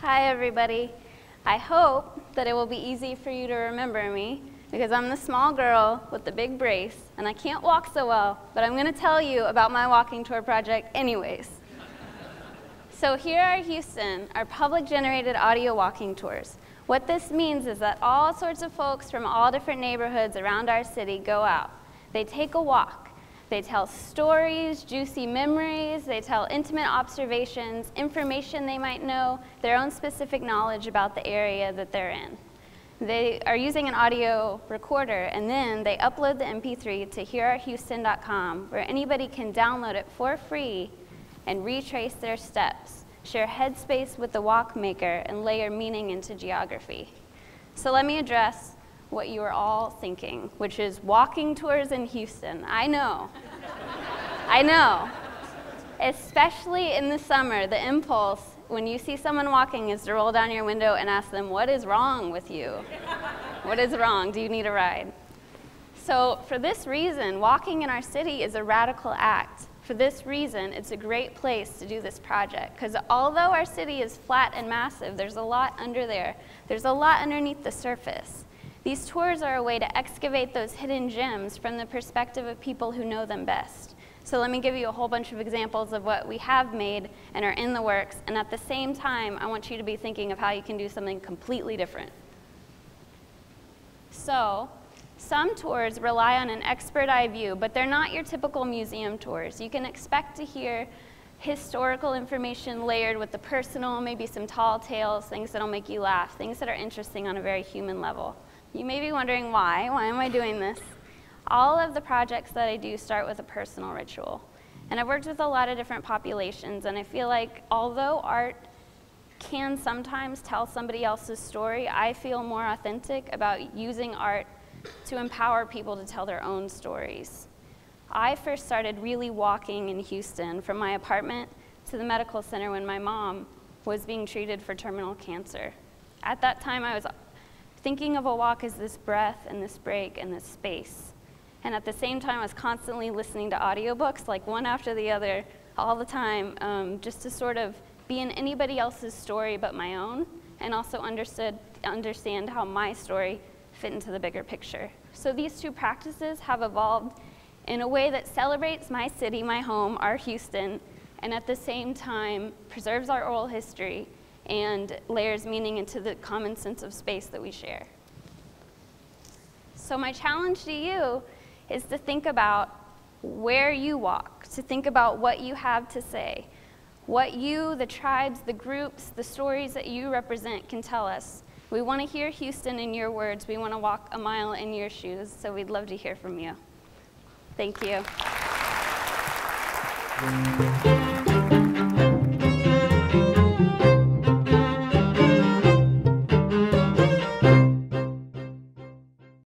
Hi, everybody. I hope that it will be easy for you to remember me because I'm the small girl with the big brace and I can't walk so well, but I'm going to tell you about my walking tour project anyways. So Hear Our Houston are public-generated audio walking tours. What this means is that all sorts of folks from all different neighborhoods around our city go out. They take a walk. They tell stories, juicy memories, they tell intimate observations, information they might know, their own specific knowledge about the area that they're in. They are using an audio recorder, and then they upload the MP3 to hearourhouston.com, where anybody can download it for free and retrace their steps, share headspace with the walk maker, and layer meaning into geography. So let me address what you are all thinking, which is walking tours in Houston. I know. I know. Especially in the summer, the impulse when you see someone walking is to roll down your window and ask them, what is wrong with you? What is wrong? Do you need a ride? So for this reason, walking in our city is a radical act. For this reason, it's a great place to do this project, because although our city is flat and massive, there's a lot under there. There's a lot underneath the surface. These tours are a way to excavate those hidden gems from the perspective of people who know them best. So let me give you a whole bunch of examples of what we have made and are in the works, and at the same time, I want you to be thinking of how you can do something completely different. So, some tours rely on an expert eye view, but they're not your typical museum tours. You can expect to hear historical information layered with the personal, maybe some tall tales, things that'll make you laugh, things that are interesting on a very human level. You may be wondering why. Why am I doing this? All of the projects that I do start with a personal ritual. And I've worked with a lot of different populations, and I feel like although art can sometimes tell somebody else's story, I feel more authentic about using art to empower people to tell their own stories. I first started really walking in Houston from my apartment to the medical center when my mom was being treated for terminal cancer. At that time, I was thinking of a walk as this breath and this break and this space. And at the same time, I was constantly listening to audiobooks, like one after the other, all the time, just to sort of be in anybody else's story but my own, and also understand how my story fit into the bigger picture. So these two practices have evolved in a way that celebrates my city, my home, our Houston, and at the same time preserves our oral history and layers meaning into the common sense of space that we share. So my challenge to you is to think about where you walk, to think about what you have to say, what you, the tribes, the groups, the stories that you represent can tell us. We want to hear Houston in your words. We want to walk a mile in your shoes, so we'd love to hear from you. Thank you.